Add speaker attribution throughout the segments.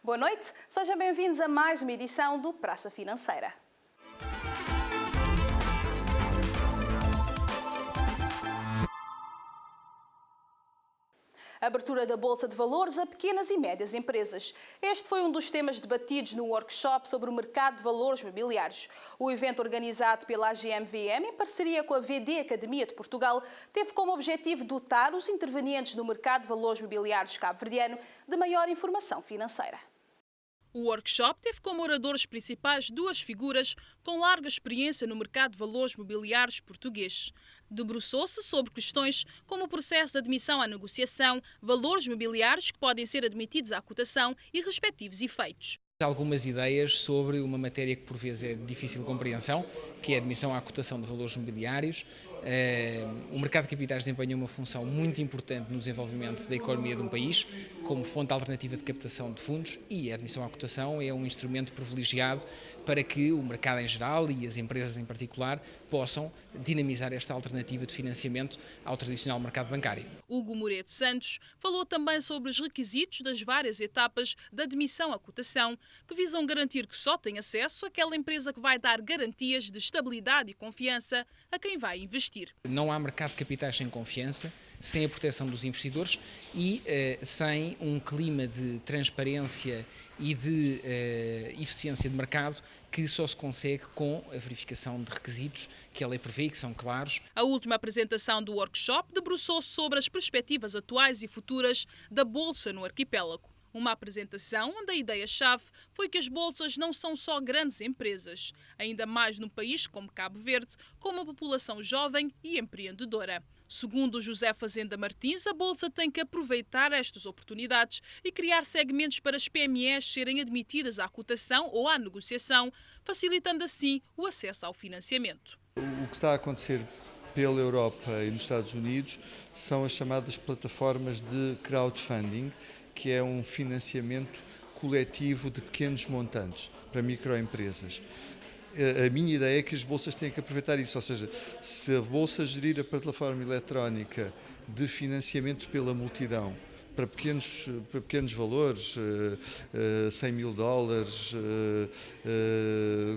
Speaker 1: Boa noite, sejam bem-vindos a mais uma edição do Praça Financeira. A abertura da Bolsa de Valores a pequenas e médias empresas. Este foi um dos temas debatidos no workshop sobre o mercado de valores mobiliários. O evento organizado pela AGM-VM, em parceria com a VD Academia de Portugal, teve como objetivo dotar os intervenientes no mercado de valores mobiliários cabo-verdiano de maior informação financeira.
Speaker 2: O workshop teve como oradores principais duas figuras com larga experiência no mercado de valores mobiliários português. Debruçou-se sobre questões como o processo de admissão à negociação, valores mobiliários que podem ser admitidos à cotação e respectivos efeitos.
Speaker 3: Algumas ideias sobre uma matéria que por vezes é de difícil compreensão, que é a admissão à cotação de valores mobiliários. O mercado de capitais desempenha uma função muito importante no desenvolvimento da economia de um país, como fonte alternativa de captação de fundos, e a admissão à cotação é um instrumento privilegiado para que o mercado em geral e as empresas em particular possam dinamizar esta alternativa de financiamento ao tradicional mercado bancário.
Speaker 2: Hugo Moreto Santos falou também sobre os requisitos das várias etapas da admissão à cotação, que visam garantir que só tem acesso àquela empresa que vai dar garantias de estabilidade e confiança a quem vai investir.
Speaker 3: Não há mercado de capitais sem confiança, sem a proteção dos investidores e sem um clima de transparência e de eficiência de mercado que só se consegue com a verificação de requisitos que a lei prevê e que são claros.
Speaker 2: A última apresentação do workshop debruçou-se sobre as perspectivas atuais e futuras da Bolsa no arquipélago. Uma apresentação onde a ideia-chave foi que as bolsas não são só grandes empresas, ainda mais num país como Cabo Verde, com uma população jovem e empreendedora. Segundo José Fazenda Martins, a Bolsa tem que aproveitar estas oportunidades e criar segmentos para as PMEs serem admitidas à cotação ou à negociação, facilitando assim o acesso ao financiamento.
Speaker 4: O que está a acontecer pela Europa e nos Estados Unidos são as chamadas plataformas de crowdfunding, que é um financiamento coletivo de pequenos montantes para microempresas. A minha ideia é que as bolsas têm que aproveitar isso, ou seja, se a bolsa gerir a plataforma eletrónica de financiamento pela multidão para pequenos valores, 100 mil dólares,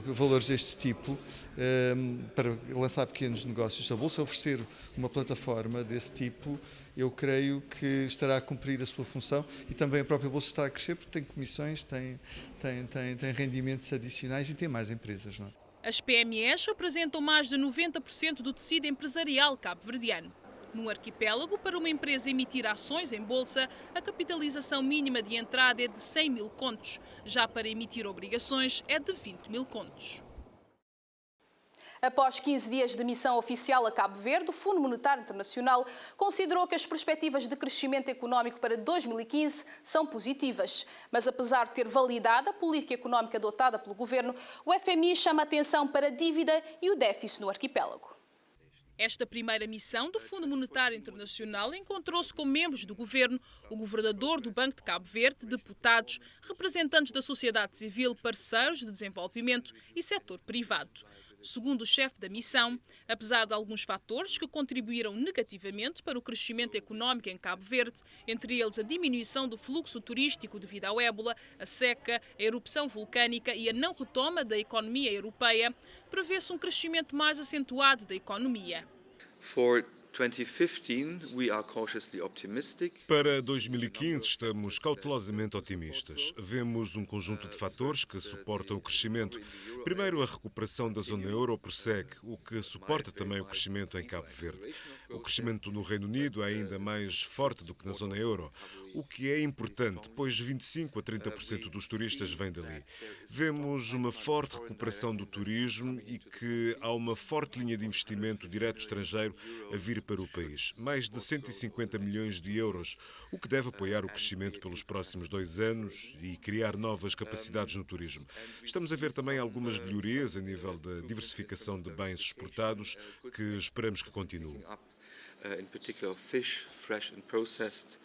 Speaker 4: valores deste tipo, para lançar pequenos negócios, se a bolsa oferecer uma plataforma desse tipo, eu creio que estará a cumprir a sua função e também a própria bolsa está a crescer porque tem comissões, tem rendimentos adicionais e tem mais empresas. Não é?
Speaker 2: As PMEs representam mais de 90% do tecido empresarial cabo-verdiano. No arquipélago, para uma empresa emitir ações em bolsa, a capitalização mínima de entrada é de 100 mil contos. Já para emitir obrigações é de 20 mil contos.
Speaker 1: Após 15 dias de missão oficial a Cabo Verde, o Fundo Monetário Internacional considerou que as perspectivas de crescimento económico para 2015 são positivas. Mas apesar de ter validado a política económica adotada pelo Governo, o FMI chama a atenção para a dívida e o déficit no arquipélago.
Speaker 2: Esta primeira missão do Fundo Monetário Internacional encontrou-se com membros do Governo, o Governador do Banco de Cabo Verde, deputados, representantes da sociedade civil, parceiros de desenvolvimento e setor privado. Segundo o chefe da missão, apesar de alguns fatores que contribuíram negativamente para o crescimento económico em Cabo Verde, entre eles a diminuição do fluxo turístico devido ao ébola, a seca, a erupção vulcânica e a não retoma da economia europeia, prevê-se um crescimento mais acentuado da economia.
Speaker 5: Para 2015 estamos cautelosamente otimistas. Vemos um conjunto de fatores que suportam o crescimento. Primeiro, a recuperação da zona euro prossegue, o que suporta também o crescimento em Cabo Verde. O crescimento no Reino Unido é ainda mais forte do que na zona euro, o que é importante, pois 25% a 30% dos turistas vêm dali. Vemos uma forte recuperação do turismo e que há uma forte linha de investimento direto estrangeiro a vir para o país. Mais de 150 milhões de euros, o que deve apoiar o crescimento pelos próximos 2 anos e criar novas capacidades no turismo. Estamos a ver também algumas melhorias a nível da diversificação de bens exportados que esperamos que continuem.
Speaker 6: In particular fish, fresh and processed,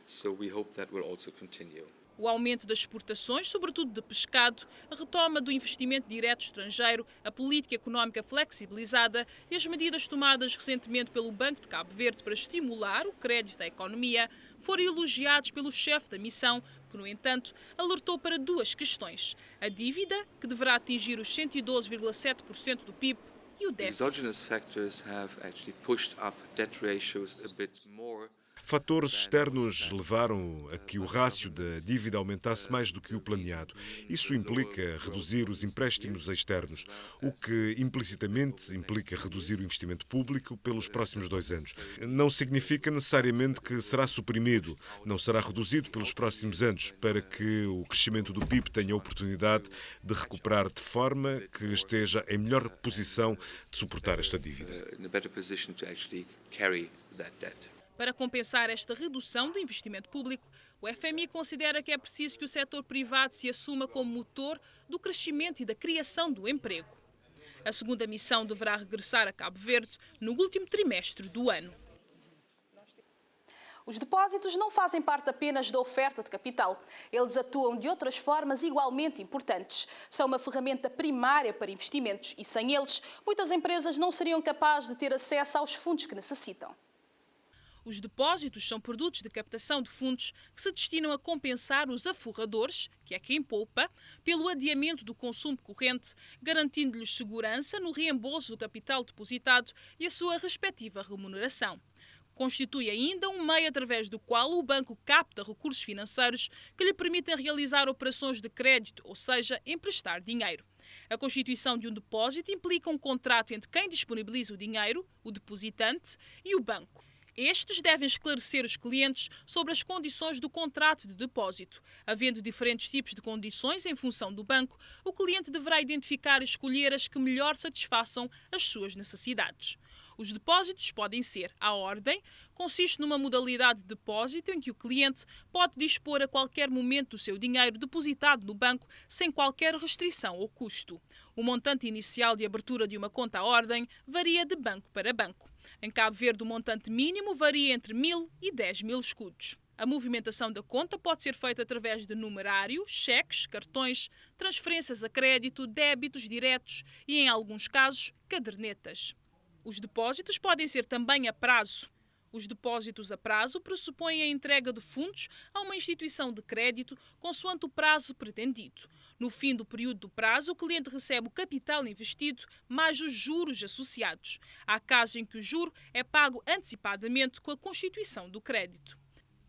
Speaker 6: so we hope that will also continue.
Speaker 2: O aumento das exportações, sobretudo de pescado, a retoma do investimento direto estrangeiro, a política económica flexibilizada e as medidas tomadas recentemente pelo Banco de Cabo Verde para estimular o crédito à economia foram elogiados pelo chefe da missão, que, no entanto, alertou para duas questões: a dívida, que deverá atingir os 112,7% do PIB, e o déficit.
Speaker 6: Exogenous factors have actually pushed up debt ratios a bit more.
Speaker 5: Fatores externos levaram a que o rácio da dívida aumentasse mais do que o planeado. Isso implica reduzir os empréstimos externos, o que implicitamente implica reduzir o investimento público pelos próximos 2 anos. Não significa necessariamente que será suprimido, não será reduzido pelos próximos anos, para que o crescimento do PIB tenha a oportunidade de recuperar de forma que esteja em melhor posição de suportar esta dívida.
Speaker 6: In a better position to actually carry that debt.
Speaker 2: Para compensar esta redução do investimento público, o FMI considera que é preciso que o setor privado se assuma como motor do crescimento e da criação do emprego. A segunda missão deverá regressar a Cabo Verde no último trimestre do ano.
Speaker 1: Os depósitos não fazem parte apenas da oferta de capital. Eles atuam de outras formas igualmente importantes. São uma ferramenta primária para investimentos e, sem eles, muitas empresas não seriam capazes de ter acesso aos fundos que necessitam.
Speaker 2: Os depósitos são produtos de captação de fundos que se destinam a compensar os aforradores, que é quem poupa, pelo adiamento do consumo corrente, garantindo-lhes segurança no reembolso do capital depositado e a sua respectiva remuneração. Constitui ainda um meio através do qual o banco capta recursos financeiros que lhe permitem realizar operações de crédito, ou seja, emprestar dinheiro. A constituição de um depósito implica um contrato entre quem disponibiliza o dinheiro, o depositante, e o banco. Estes devem esclarecer os clientes sobre as condições do contrato de depósito. Havendo diferentes tipos de condições em função do banco, o cliente deverá identificar e escolher as que melhor satisfaçam as suas necessidades. Os depósitos podem ser à ordem, consiste numa modalidade de depósito em que o cliente pode dispor a qualquer momento do seu dinheiro depositado no banco sem qualquer restrição ou custo. O montante inicial de abertura de uma conta à ordem varia de banco para banco. Em Cabo Verde, o montante mínimo varia entre 1.000 e 10.000 escudos. A movimentação da conta pode ser feita através de numerário, cheques, cartões, transferências a crédito, débitos diretos e, em alguns casos, cadernetas. Os depósitos podem ser também a prazo. Os depósitos a prazo pressupõem a entrega de fundos a uma instituição de crédito consoante o prazo pretendido. No fim do período do prazo, o cliente recebe o capital investido mais os juros associados. Há casos em que o juro é pago antecipadamente com a constituição do crédito.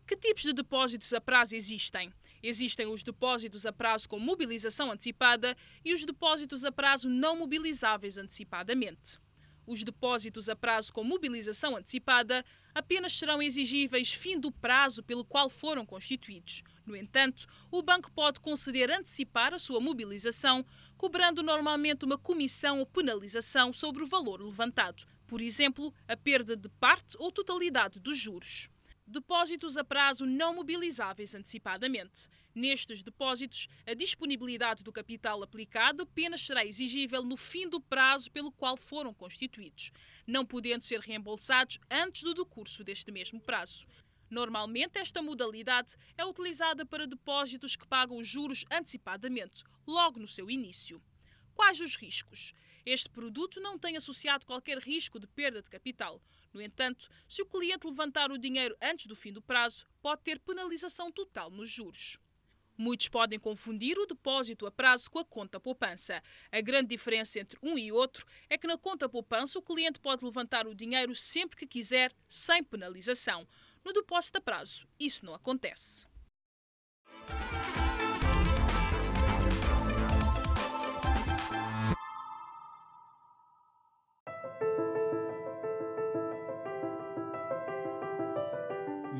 Speaker 2: Que tipos de depósitos a prazo existem? Existem os depósitos a prazo com mobilização antecipada e os depósitos a prazo não mobilizáveis antecipadamente. Os depósitos a prazo com mobilização antecipada apenas serão exigíveis fim do prazo pelo qual foram constituídos. No entanto, o banco pode conceder antecipar a sua mobilização, cobrando normalmente uma comissão ou penalização sobre o valor levantado, por exemplo, a perda de parte ou totalidade dos juros. Depósitos a prazo não mobilizáveis antecipadamente. Nestes depósitos, a disponibilidade do capital aplicado apenas será exigível no fim do prazo pelo qual foram constituídos, não podendo ser reembolsados antes do decurso deste mesmo prazo. Normalmente, esta modalidade é utilizada para depósitos que pagam os juros antecipadamente, logo no seu início. Quais os riscos? Este produto não tem associado qualquer risco de perda de capital. No entanto, se o cliente levantar o dinheiro antes do fim do prazo, pode ter penalização total nos juros. Muitos podem confundir o depósito a prazo com a conta poupança. A grande diferença entre um e outro é que na conta poupança o cliente pode levantar o dinheiro sempre que quiser, sem penalização. No depósito a prazo, isso não acontece.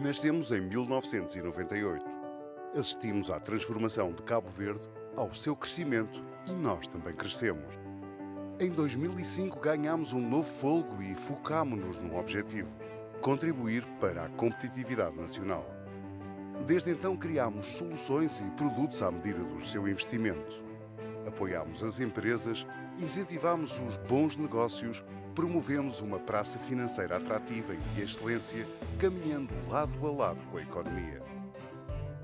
Speaker 7: Nascemos em 1998. Assistimos à transformação de Cabo Verde, ao seu crescimento, e nós também crescemos. Em 2005 ganhámos um novo fôlego e focámo-nos num objetivo: contribuir para a competitividade nacional. Desde então criámos soluções e produtos à medida do seu investimento. Apoiámos as empresas, incentivámos os bons negócios, promovemos uma praça financeira atrativa e de excelência, caminhando lado a lado com a economia.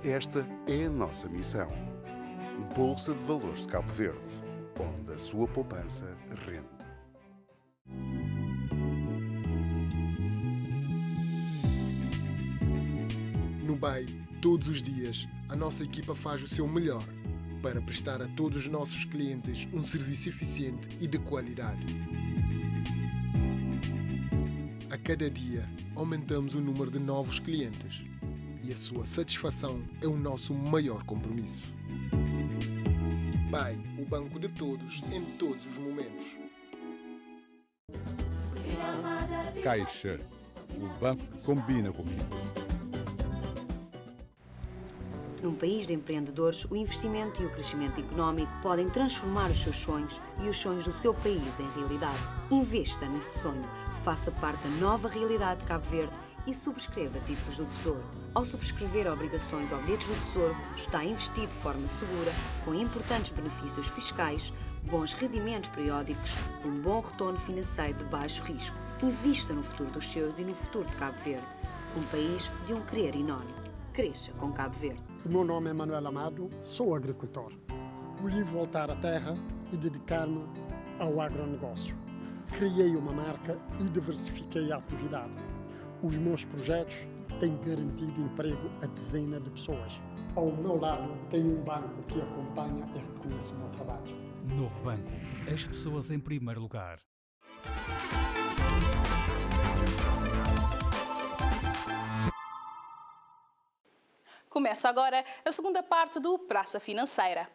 Speaker 7: Esta é a nossa missão. Bolsa de Valores de Cabo Verde, onde a sua poupança rende.
Speaker 8: No BEI, todos os dias, a nossa equipa faz o seu melhor para prestar a todos os nossos clientes um serviço eficiente e de qualidade. A cada dia, aumentamos o número de novos clientes e a sua satisfação é o nosso maior compromisso. BAE, o banco de todos, em todos os momentos.
Speaker 9: Caixa, o banco que combina comigo.
Speaker 10: Num país de empreendedores, o investimento e o crescimento económico podem transformar os seus sonhos e os sonhos do seu país em realidade. Investa nesse sonho, faça parte da nova realidade de Cabo Verde e subscreva títulos do Tesouro. Ao subscrever obrigações ou bilhetes do Tesouro, está a investir de forma segura, com importantes benefícios fiscais, bons rendimentos periódicos, um bom retorno financeiro de baixo risco. Invista no futuro dos seus e no futuro de Cabo Verde, um país de um querer enorme. Cresça com Cabo Verde.
Speaker 11: O meu nome é Manuel Amado, sou agricultor. Escolhi voltar à terra e dedicar-me ao agronegócio. Criei uma marca e diversifiquei a atividade. Os meus projetos têm garantido emprego a dezenas de pessoas. Ao meu lado tenho um banco que acompanha e reconhece o meu trabalho.
Speaker 12: Novo Banco. As pessoas em primeiro lugar.
Speaker 1: Começa agora a segunda parte do Praça Financeira.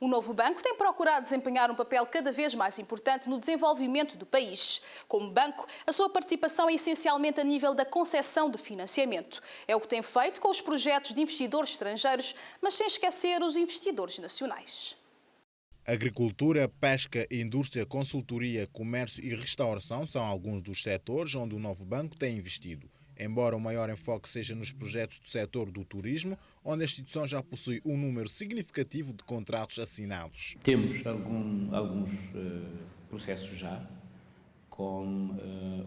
Speaker 1: O novo banco tem procurado desempenhar um papel cada vez mais importante no desenvolvimento do país. Como banco, a sua participação é essencialmente a nível da concessão de financiamento. É o que tem feito com os projetos de investidores estrangeiros, mas sem esquecer os investidores nacionais.
Speaker 13: Agricultura, pesca, indústria, consultoria, comércio e restauração são alguns dos setores onde o novo banco tem investido. Embora o maior enfoque seja nos projetos do setor do turismo, onde a instituição já possui um número significativo de contratos assinados.
Speaker 14: Temos alguns processos já com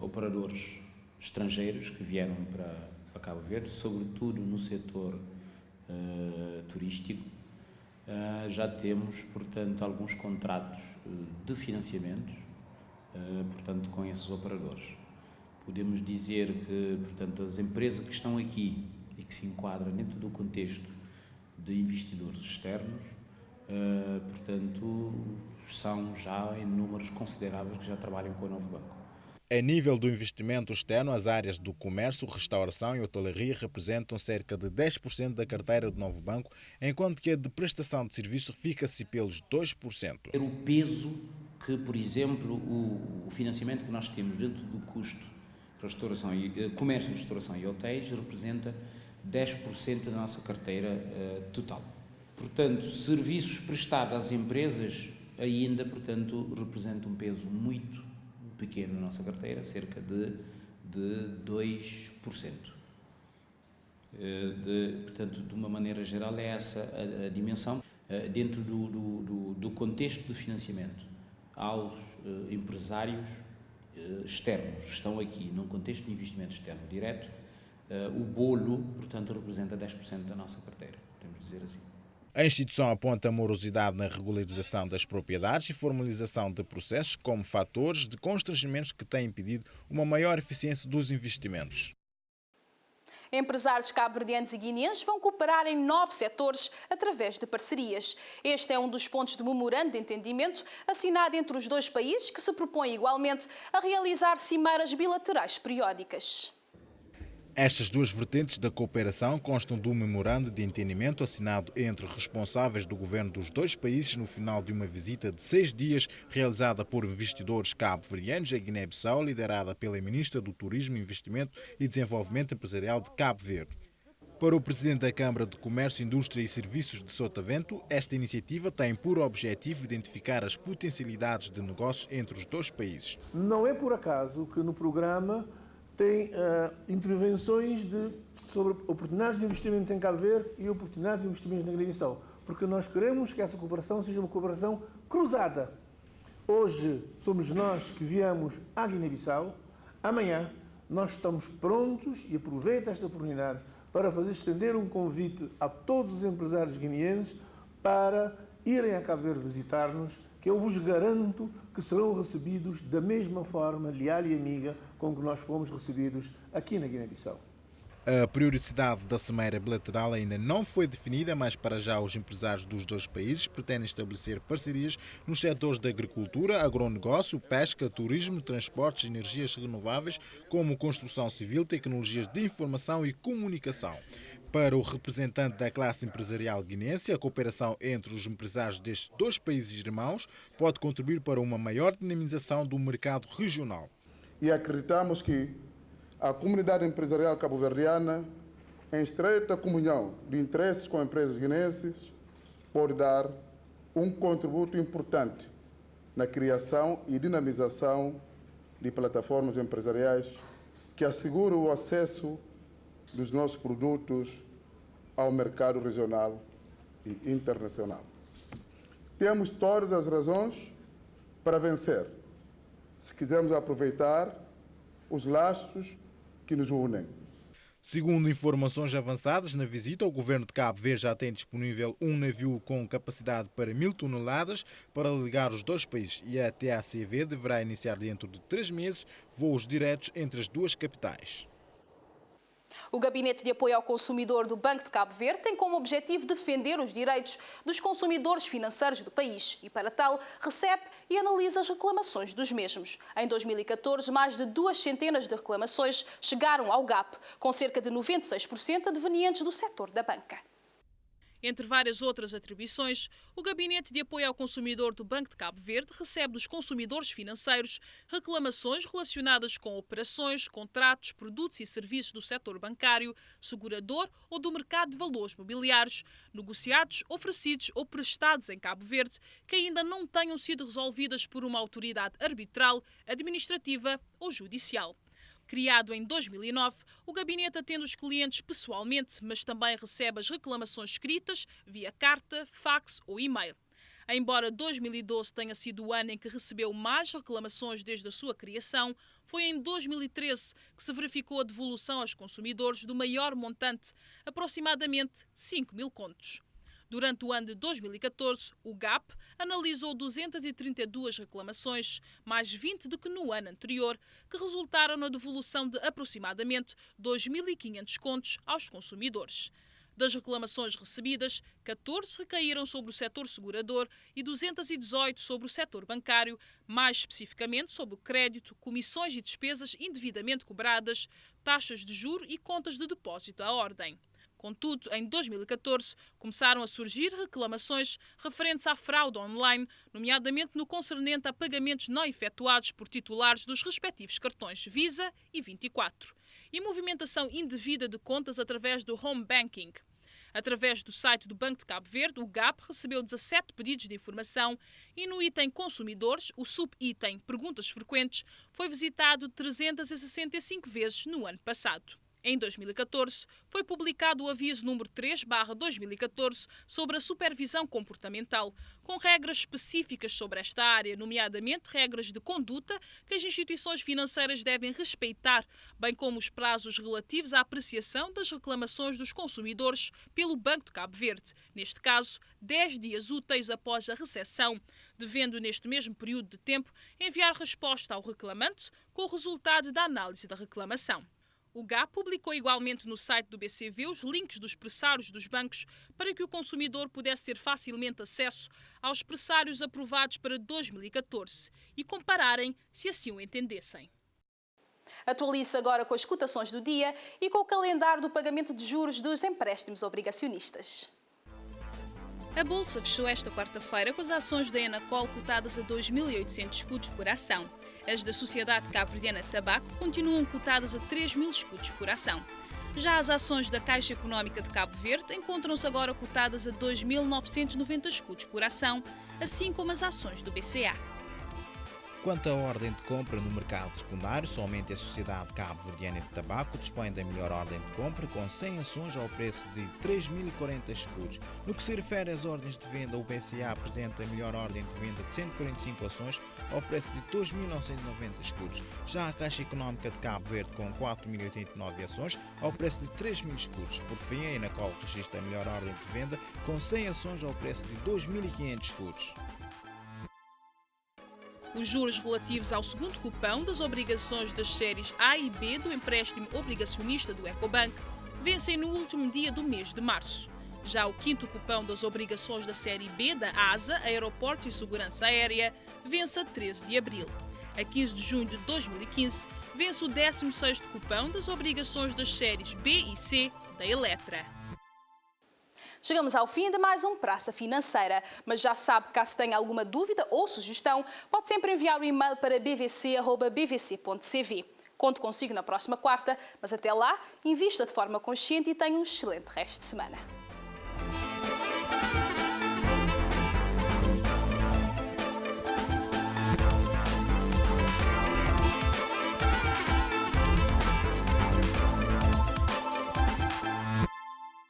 Speaker 14: operadores estrangeiros que vieram para Cabo Verde, sobretudo no setor turístico. Já temos, portanto, alguns contratos de financiamento, portanto, com esses operadores. Podemos dizer que, portanto, as empresas que estão aqui e que se enquadram dentro do contexto de investidores externos, portanto, são já em números consideráveis que já trabalham com o novo banco.
Speaker 13: A nível do investimento externo, as áreas do comércio, restauração e hotelaria representam cerca de 10% da carteira do novo banco, enquanto que a de prestação de serviços fica-se pelos 2%.
Speaker 14: O peso que, por exemplo, o financiamento que nós temos dentro do custo restauração e comércio, restauração e hotéis representa 10% da nossa carteira total. Portanto, serviços prestados às empresas ainda, portanto, representa um peso muito pequeno na nossa carteira, cerca de 2%. Portanto, de uma maneira geral, é essa a dimensão. Dentro do contexto do financiamento aos empresários externos que estão aqui num contexto de investimento externo direto, o bolo, portanto, representa 10% da nossa carteira, podemos dizer assim.
Speaker 13: A instituição aponta a morosidade na regularização das propriedades e formalização de processos como fatores de constrangimentos que têm impedido uma maior eficiência dos investimentos.
Speaker 1: Empresários cabo-verdianos e guineenses vão cooperar em 9 setores através de parcerias. Este é um dos pontos do memorando de entendimento assinado entre os dois países, que se propõe igualmente a realizar cimeiras bilaterais periódicas.
Speaker 13: Estas duas vertentes da cooperação constam do memorando de entendimento assinado entre responsáveis do governo dos dois países no final de uma visita de 6 dias realizada por investidores cabo-verdianos a Guiné-Bissau, liderada pela Ministra do Turismo, Investimento e Desenvolvimento Empresarial de Cabo Verde. Para o Presidente da Câmara de Comércio, Indústria e Serviços de Sotavento, esta iniciativa tem por objetivo identificar as potencialidades de negócios entre os dois países.
Speaker 15: Não é por acaso que no programa tem intervenções sobre oportunidades de investimentos em Cabo Verde e oportunidades de investimentos na Guiné-Bissau, porque nós queremos que essa cooperação seja uma cooperação cruzada. Hoje somos nós que viemos à Guiné-Bissau, amanhã nós estamos prontos e aproveito esta oportunidade para fazer estender um convite a todos os empresários guineenses para irem a Cabo Verde visitar-nos que eu vos garanto que serão recebidos da mesma forma leal e amiga com que nós fomos recebidos aqui na Guiné-Bissau.
Speaker 13: A periodicidade da cimeira bilateral ainda não foi definida, mas para já os empresários dos dois países pretendem estabelecer parcerias nos setores da agricultura, agronegócio, pesca, turismo, transportes, energias renováveis, como construção civil, tecnologias de informação e comunicação. Para o representante da classe empresarial guinense, a cooperação entre os empresários destes dois países irmãos pode contribuir para uma maior dinamização do mercado regional.
Speaker 16: E acreditamos que a comunidade empresarial cabo-verdiana, em estreita comunhão de interesses com empresas guinenses, pode dar um contributo importante na criação e dinamização de plataformas empresariais que asseguram o acesso dos nossos produtos ao mercado regional e internacional. Temos todas as razões para vencer, se quisermos aproveitar os laços que nos unem.
Speaker 13: Segundo informações avançadas na visita, o governo de Cabo Verde já tem disponível um navio com capacidade para 1000 toneladas para ligar os dois países e a TACV deverá iniciar dentro de 3 meses voos diretos entre as duas capitais.
Speaker 1: O Gabinete de Apoio ao Consumidor do Banco de Cabo Verde tem como objetivo defender os direitos dos consumidores financeiros do país e, para tal, recebe e analisa as reclamações dos mesmos. Em 2014, mais de 200 de reclamações chegaram ao GAP, com cerca de 96% advenientes do setor da banca.
Speaker 2: Entre várias outras atribuições, o Gabinete de Apoio ao Consumidor do Banco de Cabo Verde recebe dos consumidores financeiros reclamações relacionadas com operações, contratos, produtos e serviços do setor bancário, segurador ou do mercado de valores mobiliários, negociados, oferecidos ou prestados em Cabo Verde, que ainda não tenham sido resolvidas por uma autoridade arbitral, administrativa ou judicial. Criado em 2009, o gabinete atende os clientes pessoalmente, mas também recebe as reclamações escritas via carta, fax ou e-mail. Embora 2012 tenha sido o ano em que recebeu mais reclamações desde a sua criação, foi em 2013 que se verificou a devolução aos consumidores do maior montante, aproximadamente 5.000 contos. Durante o ano de 2014, o GAP analisou 232 reclamações, mais 20 do que no ano anterior, que resultaram na devolução de aproximadamente 2.500 contos aos consumidores. Das reclamações recebidas, 14 recaíram sobre o setor segurador e 218 sobre o setor bancário, mais especificamente sobre o crédito, comissões e despesas indevidamente cobradas, taxas de juros e contas de depósito à ordem. Contudo, em 2014, começaram a surgir reclamações referentes à fraude online, nomeadamente no concernente a pagamentos não efetuados por titulares dos respectivos cartões Visa e 24, e movimentação indevida de contas através do home banking. Através do site do Banco de Cabo Verde, o GAP recebeu 17 pedidos de informação e no item Consumidores, o subitem Perguntas Frequentes, foi visitado 365 vezes no ano passado. Em 2014, foi publicado o aviso número 3/2014 sobre a supervisão comportamental, com regras específicas sobre esta área, nomeadamente regras de conduta que as instituições financeiras devem respeitar, bem como os prazos relativos à apreciação das reclamações dos consumidores pelo Banco de Cabo Verde, neste caso, 10 dias úteis após a recepção, devendo, neste mesmo período de tempo, enviar resposta ao reclamante com o resultado da análise da reclamação. O GAP publicou igualmente no site do BCV os links dos pressários dos bancos para que o consumidor pudesse ter facilmente acesso aos pressários aprovados para 2014 e compararem se assim o entendessem.
Speaker 1: Atualize agora com as cotações do dia e com o calendário do pagamento de juros dos empréstimos obrigacionistas.
Speaker 17: A Bolsa fechou esta quarta-feira com as ações da Enacol cotadas a 2.800 escudos por ação. As da Sociedade Cabo-Verdiana de Tabaco continuam cotadas a 3.000 escudos por ação. Já as ações da Caixa Económica de Cabo Verde encontram-se agora cotadas a 2.990 escudos por ação, assim como as ações do BCA.
Speaker 13: Quanto à ordem de compra no mercado secundário, somente a Sociedade Cabo-Verdiana de Tabaco dispõe da melhor ordem de compra, com 100 ações ao preço de 3.040 escudos. No que se refere às ordens de venda, o BCA apresenta a melhor ordem de venda de 145 ações ao preço de 2.990 escudos. Já a Caixa Económica de Cabo Verde, com 4.089 ações ao preço de 3.000 escudos. Por fim, a Enacol registra a melhor ordem de venda, com 100 ações ao preço de 2.500 escudos.
Speaker 2: Os juros relativos ao segundo cupão das obrigações das séries A e B do empréstimo obrigacionista do Ecobank vencem no último dia do mês de março. Já o quinto cupão das obrigações da série B da ASA, Aeroportos e Segurança Aérea, vence a 13 de abril. A 15 de junho de 2015, vence o 16º cupão das obrigações das séries B e C da Eletra.
Speaker 1: Chegamos ao fim de mais um Praça Financeira, mas já sabe que caso tenha alguma dúvida ou sugestão, pode sempre enviar um e-mail para bvc@bvc.cv. Conto consigo na próxima quarta, mas até lá, invista de forma consciente e tenha um excelente resto de semana.